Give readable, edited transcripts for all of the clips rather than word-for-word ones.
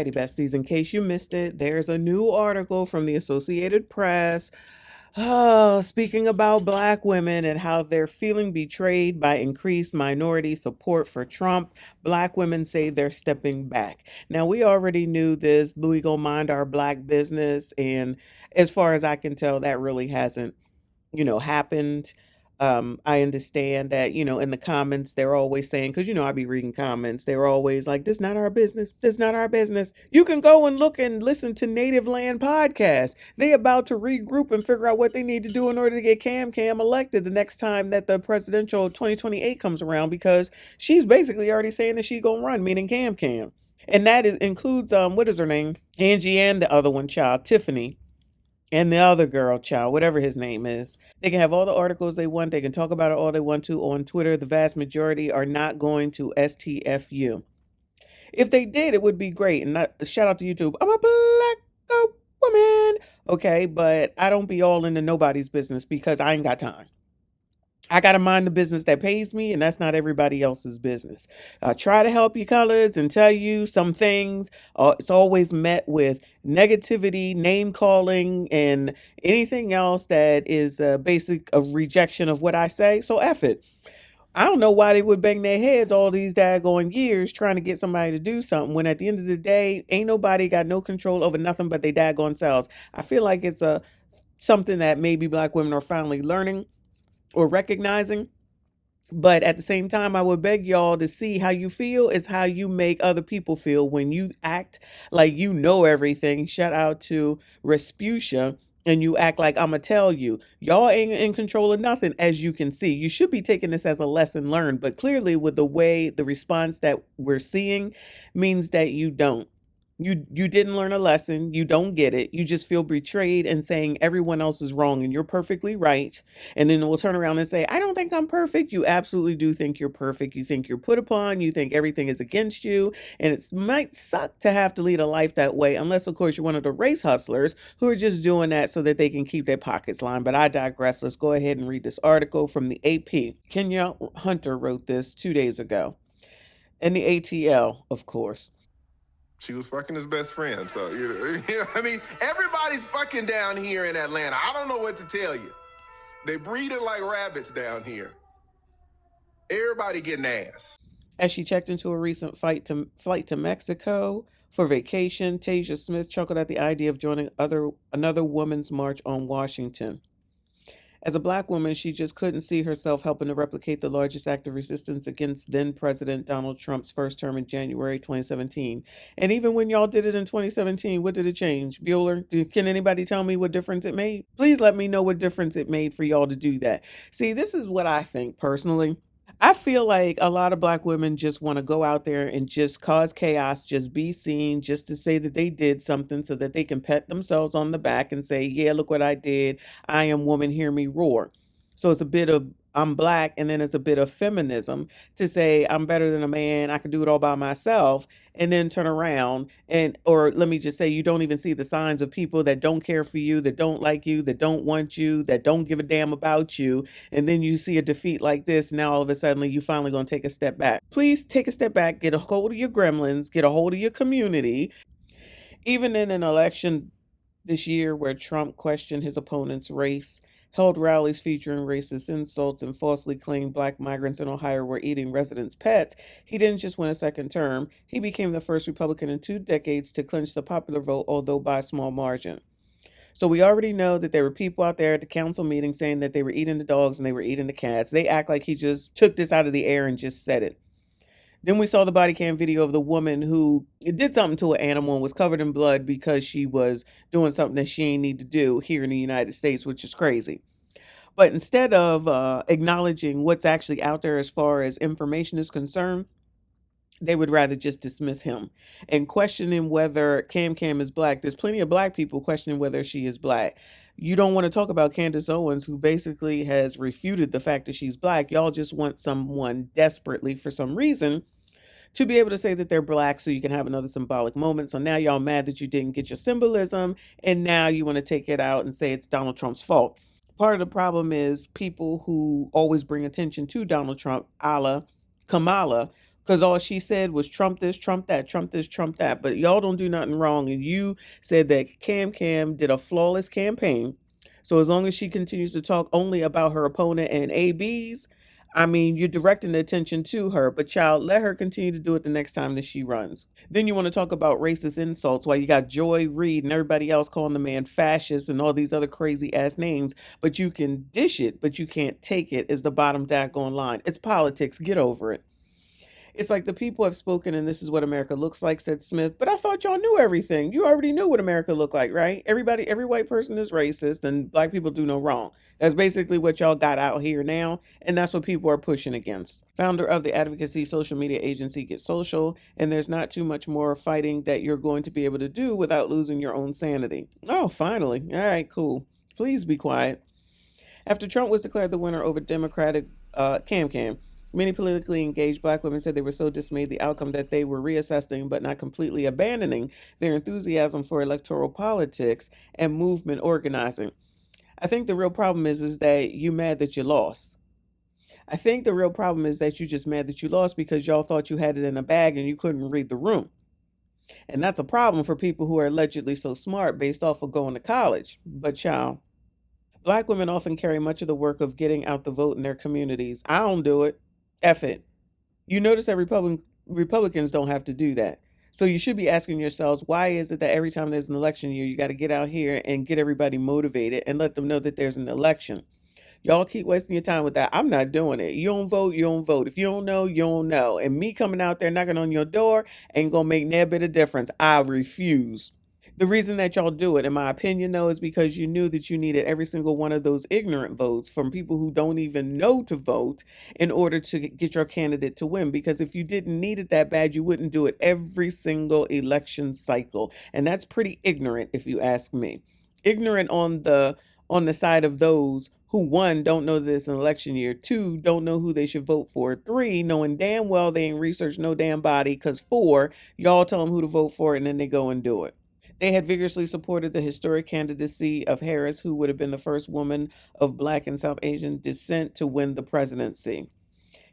Alrighty, besties, in case you missed it, there's a new article from the Associated Press speaking about Black women and how they're feeling betrayed by increased minority support for Trump. Black women say they're stepping back. Now, we already knew this, but we gonna mind our Black business. And as far as I can tell, that really hasn't happened. I understand that, in the comments, they're always saying, because, I be reading comments, they're always like, this not our business. This not our business. You can go and look and listen to Native Land podcast. They about to regroup and figure out what they need to do in order to get Cam elected the next time that the presidential 2028 comes around, because she's basically already saying that she's going to run, meaning Cam. And that includes, what is her name? Angie, and the other one, child, Tiffany. And the other girl, child, whatever his name is. They can have all the articles they want. They can talk about it all they want to on Twitter. The vast majority are not going to STFU. If they did, it would be great. And shout out to YouTube. I'm a Black woman. Okay, but I don't be all into nobody's business because I ain't got time. I got to mind the business that pays me, and that's not everybody else's business. I try to help you colors and tell you some things. It's always met with negativity, name calling, and anything else that is a rejection of what I say. So F it. I don't know why they would bang their heads all these daggone years trying to get somebody to do something when at the end of the day, ain't nobody got no control over nothing but they daggone selves. I feel like it's something that maybe Black women are finally learning or recognizing. But at the same time, I would beg y'all to see how you feel is how you make other people feel when you act like you know everything. Shout out to Respucia. And you act like I'ma tell you. Y'all ain't in control of nothing, as you can see. You should be taking this as a lesson learned. But clearly, with the response that we're seeing means that you don't. You didn't learn a lesson. You don't get it. You just feel betrayed and saying everyone else is wrong and you're perfectly right. And then we'll turn around and say, I don't think I'm perfect. You absolutely do think you're perfect. You think you're put upon. You think everything is against you. And it might suck to have to lead a life that way, unless, of course, you're one of the race hustlers who are just doing that so that they can keep their pockets lined. But I digress. Let's go ahead and read this article from the AP. Kenya Hunter wrote this 2 days ago. And the ATL, of course. She was fucking his best friend. So, I mean, everybody's fucking down here in Atlanta. I don't know what to tell you. They breeding like rabbits down here. Everybody getting ass. As she checked into a recent flight to Mexico for vacation, Tasia Smith chuckled at the idea of joining another woman's march on Washington. As a Black woman, she just couldn't see herself helping to replicate the largest act of resistance against then-President Donald Trump's first term in January 2017. And even when y'all did it in 2017, what did it change? Bueller, can anybody tell me what difference it made? Please let me know what difference it made for y'all to do that. See, this is what I think personally. I feel like a lot of Black women just want to go out there and just cause chaos, just be seen, just to say that they did something so that they can pat themselves on the back and say, yeah, look what I did. I am woman, hear me roar. So it's a bit of I'm Black, and then it's a bit of feminism to say I'm better than a man. I can do it all by myself, and then turn around or let me just say, you don't even see the signs of people that don't care for you, that don't like you, that don't want you, that don't give a damn about you. And then you see a defeat like this. Now all of a sudden you finally going to take a step back. Please take a step back, get a hold of your gremlins, get a hold of your community. Even in an election this year where Trump questioned his opponent's race, held rallies featuring racist insults, and falsely claimed Black migrants in Ohio were eating residents' pets, he didn't just win a second term. He became the first Republican in 2 decades to clinch the popular vote, although by a small margin. So we already know that there were people out there at the council meeting saying that they were eating the dogs and they were eating the cats. They act like he just took this out of the air and just said it. Then we saw the body cam video of the woman who did something to an animal and was covered in blood because she was doing something that she ain't need to do here in the United States, which is crazy. But instead of acknowledging what's actually out there as far as information is concerned, they would rather just dismiss him and questioning whether Cam is Black. There's plenty of Black people questioning whether she is Black. You don't want to talk about Candace Owens, who basically has refuted the fact that she's Black. Y'all just want someone desperately, for some reason, to be able to say that they're Black so you can have another symbolic moment. So now y'all mad that you didn't get your symbolism, and now you want to take it out and say it's Donald Trump's fault. Part of the problem is people who always bring attention to Donald Trump, a la Kamala, Because all she said was Trump this, Trump that, Trump this, Trump that. But y'all don't do nothing wrong. And you said that Cam did a flawless campaign. So as long as she continues to talk only about her opponent and ABs, I mean, you're directing the attention to her. But child, let her continue to do it the next time that she runs. Then you want to talk about racist insults while you got Joy Reid and everybody else calling the man fascist and all these other crazy ass names. But you can dish it, but you can't take it is the bottom daggone line. It's politics. Get over it. It's like the people have spoken and this is what America looks like, said Smith. But I thought y'all knew everything. You already knew what America looked like, right? Every white person is racist and black people do no wrong. That's basically what y'all got out here now. And that's what people are pushing against. Founder of the advocacy social media agency Get Social. And there's not too much more fighting that you're going to be able to do without losing your own sanity. Oh, finally. All right, cool. Please be quiet. After Trump was declared the winner over Democratic Cam, many politically engaged black women said they were so dismayed the outcome that they were reassessing but not completely abandoning their enthusiasm for electoral politics and movement organizing. I think the real problem is that you mad that you lost. I think the real problem is that you just mad that you lost because y'all thought you had it in a bag and you couldn't read the room. And that's a problem for people who are allegedly so smart based off of going to college. But child, black women often carry much of the work of getting out the vote in their communities. I don't do it. F it. You notice that Republicans don't have to do that. So you should be asking yourselves, why is it that every time there's an election year, you got to get out here and get everybody motivated and let them know that there's an election? Y'all keep wasting your time with that. I'm not doing it. You don't vote, you don't vote. If you don't know, you don't know. And me coming out there knocking on your door ain't going to make no bit of difference. I refuse. The reason that y'all do it, in my opinion, though, is because you knew that you needed every single one of those ignorant votes from people who don't even know to vote in order to get your candidate to win. Because if you didn't need it that bad, you wouldn't do it every single election cycle. And that's pretty ignorant, if you ask me. Ignorant on the side of those who, one, don't know that it's an election year, two, don't know who they should vote for, three, knowing damn well they ain't researched no damn body, because four, y'all tell them who to vote for and then they go and do it. They had vigorously supported the historic candidacy of Harris, who would have been the first woman of Black and South Asian descent to win the presidency.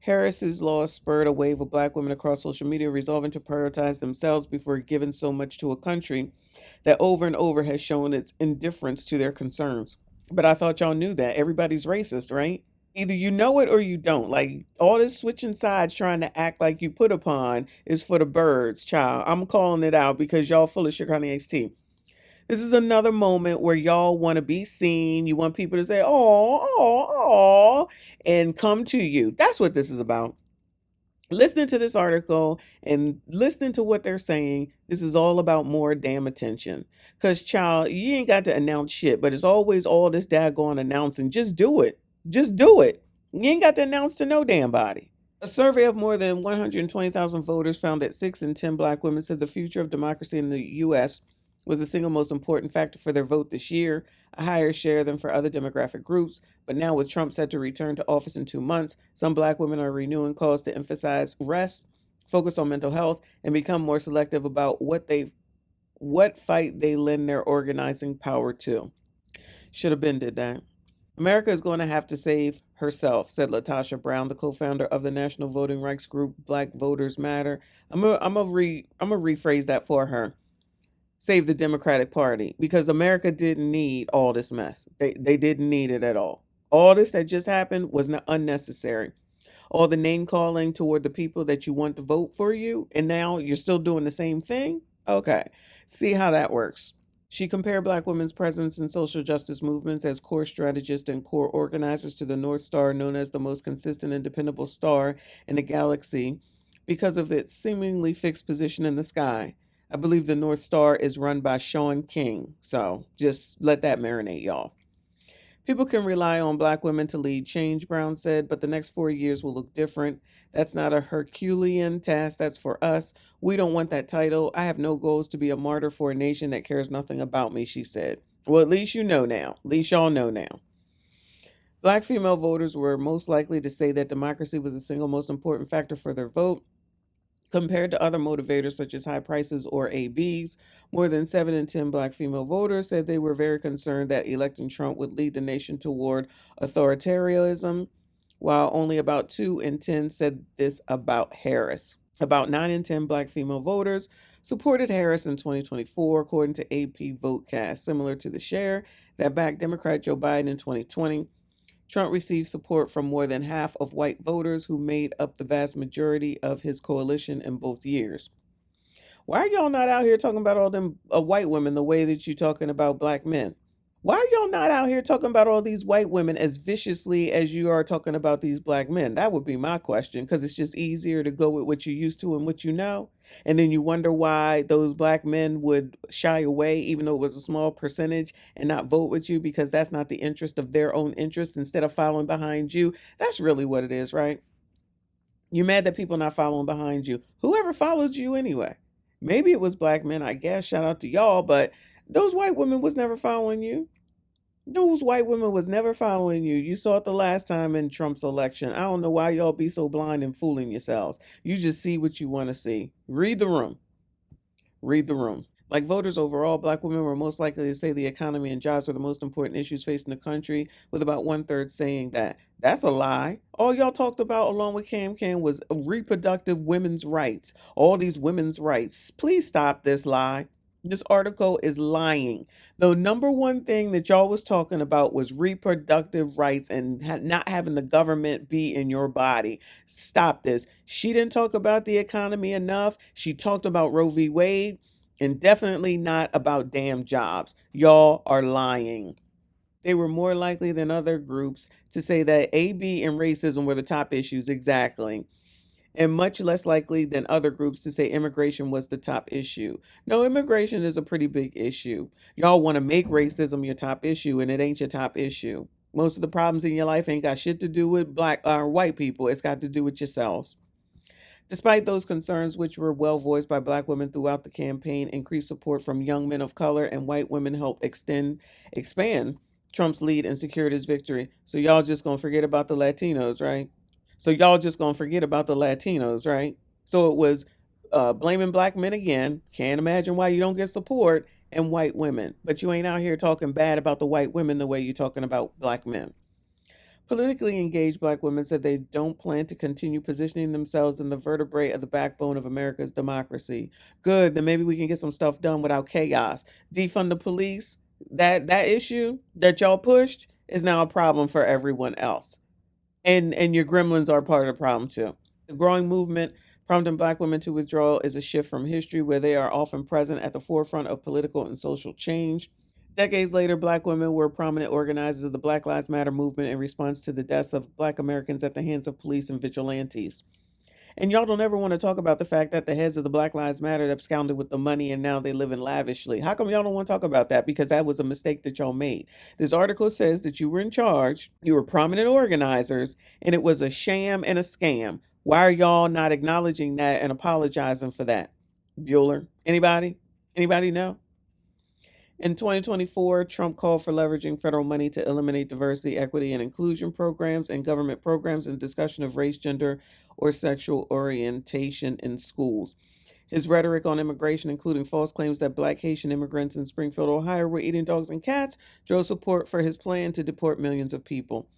Harris's loss spurred a wave of Black women across social media resolving to prioritize themselves before giving so much to a country that over and over has shown its indifference to their concerns. But I thought y'all knew that. Everybody's racist, right? Either you know it or you don't. Like all this switching sides trying to act like you put upon is for the birds, child. I'm calling it out because y'all full of sugar honey iced tea. This is another moment where y'all want to be seen. You want people to say, oh, and come to you. That's what this is about. Listening to this article and listening to what they're saying, this is all about more damn attention. Because, child, you ain't got to announce shit, but it's always all this daggone announcing. Just do it. Just do it. You ain't got to announce to no damn body. A survey of more than 120,000 voters found that 6 in 10 Black women said the future of democracy in the U.S. was the single most important factor for their vote this year, a higher share than for other demographic groups. But now, with Trump set to return to office in 2 months, some Black women are renewing calls to emphasize rest, focus on mental health, and become more selective about what fight they lend their organizing power to. Should have been did that. America is going to have to save herself, said Latasha Brown, the co-founder of the national voting rights group Black Voters Matter. I'm gonna rephrase that for her. Save the Democratic Party, because America didn't need all this mess. They didn't need it at all. All this that just happened was not unnecessary. All the name calling toward the people that you want to vote for you, and now you're still doing the same thing? Okay, see how that works. She compared Black women's presence in social justice movements as core strategists and core organizers to the North Star, known as the most consistent and dependable star in the galaxy because of its seemingly fixed position in the sky. I believe the North Star is run by Shaun King, so just let that marinate, y'all. People can rely on Black women to lead change, Brown said, but the next 4 years will look different. That's not a Herculean task, that's for us. We don't want that title. I have no goals to be a martyr for a nation that cares nothing about me, she said. Well, at least you know now. At least y'all know now. Black female voters were most likely to say that democracy was the single most important factor for their vote. Compared to other motivators such as high prices or ABs, more than 7 in 10 Black female voters said they were very concerned that electing Trump would lead the nation toward authoritarianism, while only about 2 in 10 said this about Harris. About 9 in 10 black female voters supported Harris in 2024, according to AP VoteCast, similar to the share that backed Democrat Joe Biden in 2020. Trump received support from more than half of white voters who made up the vast majority of his coalition in both years. Why are y'all not out here talking about all them white women the way that you talking about black men? Why are y'all not out here talking about all these white women as viciously as you are talking about these black men? That would be my question, because it's just easier to go with what you're used to and what you know. And then you wonder why those black men would shy away, even though it was a small percentage, and not vote with you because that's not the interest of their own interest instead of following behind you. That's really what it is, right? You're mad that people not following behind you. Whoever followed you anyway? Maybe it was black men, I guess. Shout out to y'all, but those white women was never following you. Those white women was never following you. You saw it the last time in Trump's election. I don't know why y'all be so blind and fooling yourselves. You just see what you want to see. Read the room. Read the room. Like voters overall, black women were most likely to say the economy and jobs were the most important issues facing the country, with about one third saying that. That's a lie. All y'all talked about, along with Cam, was reproductive women's rights. All these women's rights. Please stop this lie. This article is lying. The number one thing that y'all was talking about was reproductive rights and not having the government be in your body. Stop this. She didn't talk about the economy enough. She talked about Roe v. Wade and definitely not about damn jobs. Y'all are lying. They were more likely than other groups to say that AB and racism were the top issues, exactly, and much less likely than other groups to say immigration was the top issue. No, immigration is a pretty big issue. Y'all want to make racism your top issue, and it ain't your top issue. Most of the problems in your life ain't got shit to do with black or white people. It's got to do with yourselves. Despite those concerns, which were well voiced by black women throughout the campaign, increased support from young men of color and white women helped expand Trump's lead and secured his victory. So y'all just gonna forget about the Latinos, right? So y'all just gonna forget about the Latinos, right? So it was blaming black men again. Can't imagine why you don't get support, and white women. But you ain't out here talking bad about the white women the way you're talking about black men. Politically engaged black women said they don't plan to continue positioning themselves in the vertebrae of the backbone of America's democracy. Good, then maybe we can get some stuff done without chaos. Defund the police. That issue that y'all pushed is now a problem for everyone else. And your gremlins are part of the problem too. The growing movement prompting black women to withdraw is a shift from history where they are often present at the forefront of political and social change. Decades later, black women were prominent organizers of the Black Lives Matter movement in response to the deaths of black Americans at the hands of police and vigilantes. And y'all don't ever want to talk about the fact that the heads of the Black Lives Matter absconded with the money and now they live in lavishly. How come y'all don't want to talk about that? Because that was a mistake that y'all made. This article says that you were in charge, you were prominent organizers, and it was a sham and a scam. Why are y'all not acknowledging that and apologizing for that? Bueller? Anybody? Anybody know? In 2024, Trump called for leveraging federal money to eliminate diversity, equity, and inclusion programs and government programs and discussion of race, gender, or sexual orientation in schools. His rhetoric on immigration, including false claims that black Haitian immigrants in Springfield, Ohio were eating dogs and cats, drove support for his plan to deport millions of people.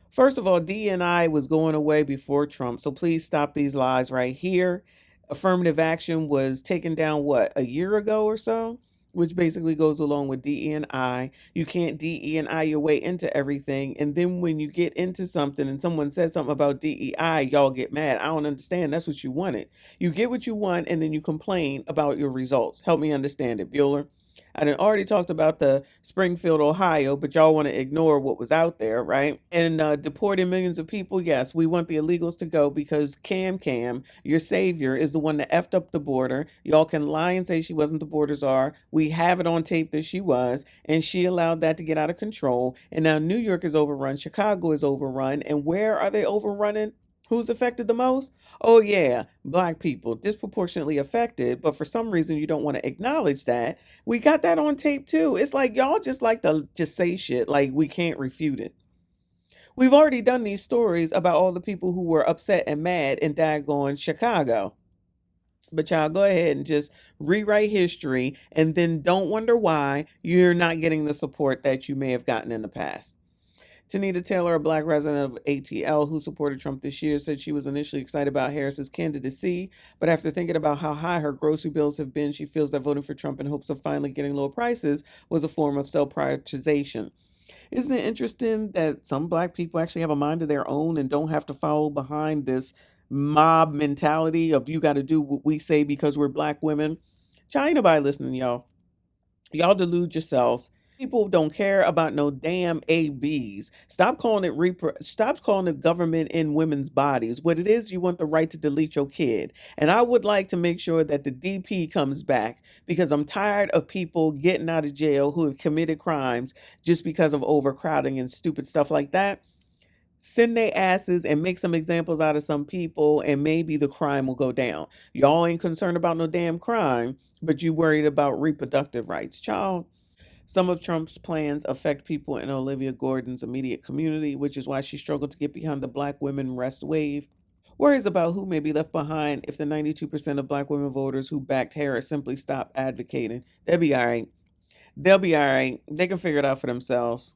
First of all, DEI was going away before Trump, so please stop these lies right here. Affirmative action was taken down, what, a year ago or so? Which basically goes along with DE&I. You can't DE&I your way into everything. And then when you get into something and someone says something about DEI, y'all get mad. I don't understand. That's what you wanted. You get what you want and then you complain about your results. Help me understand it, Bueller. I done already talked about the Springfield, Ohio, but y'all want to ignore what was out there, right? And deporting millions of people, yes, we want the illegals to go because Cam, your savior, is the one that effed up the border. Y'all can lie and say she wasn't the border czar. We have it on tape that she was, and she allowed that to get out of control. And now New York is overrun, Chicago is overrun, and where are they overrunning? Who's affected the most? Oh, yeah, black people, disproportionately affected, but for some reason you don't want to acknowledge that. We got that on tape too. It's like y'all just like to just say shit like we can't refute it. We've already done these stories about all the people who were upset and mad in daggone Chicago. But y'all go ahead and just rewrite history and then don't wonder why you're not getting the support that you may have gotten in the past. Tanita Taylor, a black resident of ATL who supported Trump this year, said she was initially excited about Harris's candidacy, but after thinking about how high her grocery bills have been, she feels that voting for Trump in hopes of finally getting lower prices was a form of self-prioritization. Isn't it interesting that some black people actually have a mind of their own and don't have to follow behind this mob mentality of you got to do what we say because we're black women? Child, ain't nobody listening, y'all. Y'all delude yourselves. People don't care about no damn ABs. Stop calling it government in women's bodies. What it is, you want the right to delete your kid. And I would like to make sure that the DP comes back because I'm tired of people getting out of jail who have committed crimes just because of overcrowding and stupid stuff like that. Send their asses and make some examples out of some people, and maybe the crime will go down. Y'all ain't concerned about no damn crime, but you worried about reproductive rights. Child, some of Trump's plans affect people in Olivia Gordon's immediate community, which is why she struggled to get behind the black women rest wave. Worries about who may be left behind if the 92% of black women voters who backed Harris simply stop advocating. They'll be all right. They'll be all right. They can figure it out for themselves.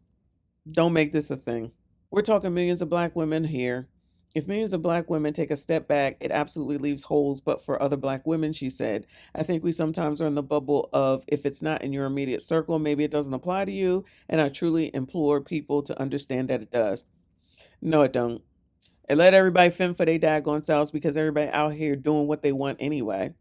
Don't make this a thing. We're talking millions of black women here. If millions of black women take a step back, it absolutely leaves holes, but for other black women, she said. I think we sometimes are in the bubble of if it's not in your immediate circle, maybe it doesn't apply to you, and I truly implore people to understand that it does. No, it don't. And let everybody fend for their daggone selves because everybody out here doing what they want anyway.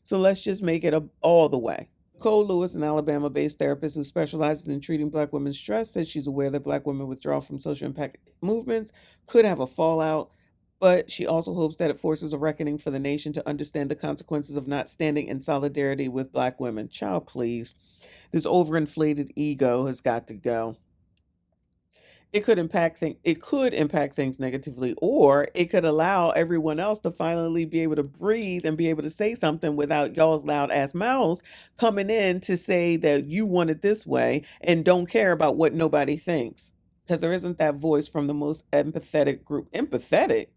So let's just make it all the way. Nicole Lewis, an Alabama based therapist who specializes in treating black women's stress, says she's aware that black women withdraw from social impact movements could have a fallout, but she also hopes that it forces a reckoning for the nation to understand the consequences of not standing in solidarity with black women. Child, please. This overinflated ego has got to go. It could impact things negatively, or it could allow everyone else to finally be able to breathe and be able to say something without y'all's loud ass mouths coming in to say that you want it this way and don't care about what nobody thinks, because there isn't that voice from the most empathetic group. Empathetic,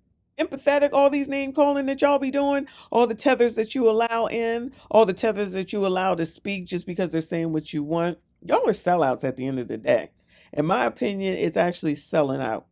all these name calling that y'all be doing, all the tethers that you allow in, all the tethers that you allow to speak just because they're saying what you want. Y'all are sellouts at the end of the day. In my opinion, it's actually selling out.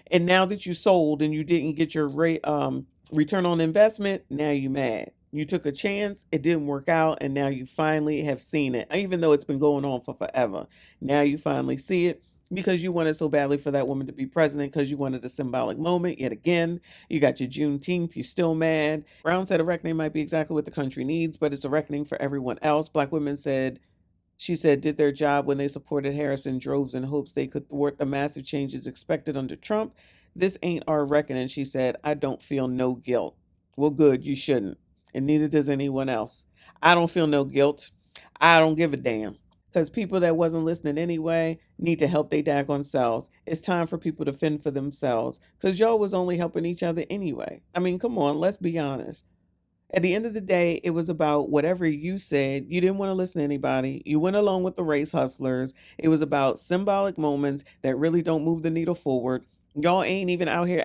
And now that you sold and you didn't get your return on investment, now you mad. You took a chance, it didn't work out, and now you finally have seen it, even though it's been going on for forever. Now you finally see it because you wanted so badly for that woman to be president because you wanted a symbolic moment yet again. You got your Juneteenth, you're still mad. Brown said a reckoning might be exactly what the country needs, but it's a reckoning for everyone else. Black women said She said did their job when they supported Harris in droves in hopes they could thwart the massive changes expected under Trump. This ain't our reckoning, she said. I don't feel no guilt. Well, good, you shouldn't. And neither does anyone else. I don't feel no guilt. I don't give a damn. Because people that wasn't listening anyway need to help their daggone selves. It's time for people to fend for themselves. Because y'all was only helping each other anyway. I mean, come on, let's be honest. At the end of the day, it was about whatever you said. You didn't want to listen to anybody. You went along with the race hustlers. It was about symbolic moments that really don't move the needle forward. Y'all ain't even out here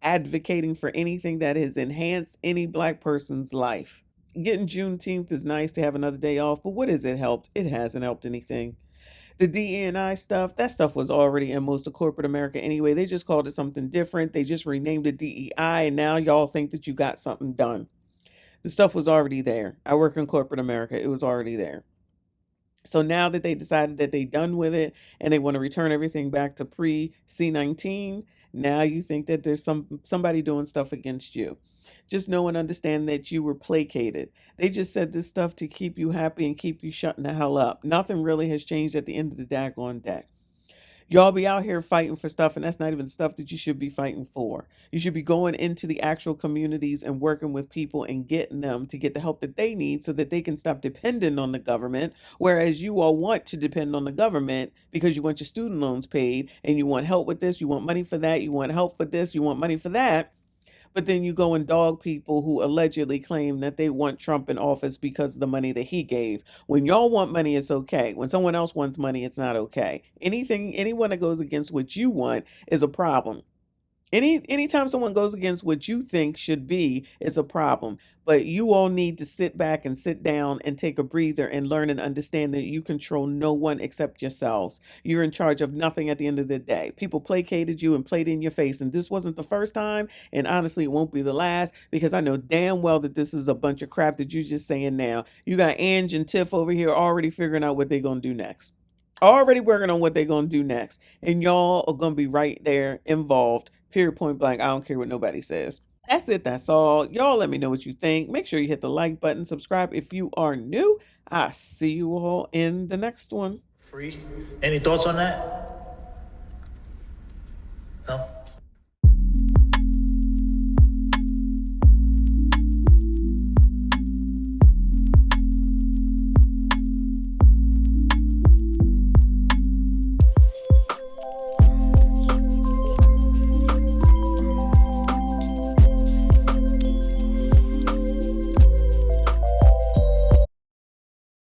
advocating for anything that has enhanced any black person's life. Getting Juneteenth is nice to have another day off, but what has it helped? It hasn't helped anything. The DEI stuff, that stuff was already in most of corporate America anyway. They just called it something different. They just renamed it DEI, and now y'all think that you got something done. The stuff was already there. I work in corporate America. It was already there. So now that they decided that they done with it and they want to return everything back to pre C-19, now you think that there's somebody doing stuff against you. Just know and understand that you were placated. They just said this stuff to keep you happy and keep you shutting the hell up. Nothing really has changed at the end of the daggone day. Y'all be out here fighting for stuff, and that's not even stuff that you should be fighting for. You should be going into the actual communities and working with people and getting them to get the help that they need so that they can stop depending on the government. Whereas you all want to depend on the government because you want your student loans paid and you want help with this, you want money for that, you want help for this, you want money for that. But then you go and dog people who allegedly claim that they want Trump in office because of the money that he gave. When y'all want money, it's okay. When someone else wants money, it's not okay. Anyone that goes against what you want is a problem. Anytime someone goes against what you think should be, it's a problem. But you all need to sit back and sit down and take a breather and learn and understand that you control no one except yourselves. You're in charge of nothing at the end of the day. People placated you and played in your face, and this wasn't the first time, and honestly, it won't be the last, because I know damn well that this is a bunch of crap that you're just saying now. You got Ange and Tiff over here already figuring out what they're gonna do next. Already working on what they're gonna do next. And y'all are gonna be right there involved. Period, point blank. I don't care what nobody says. That's it. That's all. Y'all let me know what you think. Make sure you hit the like button, subscribe if you are new. I'll see you all in the next one. Free. Any thoughts on that?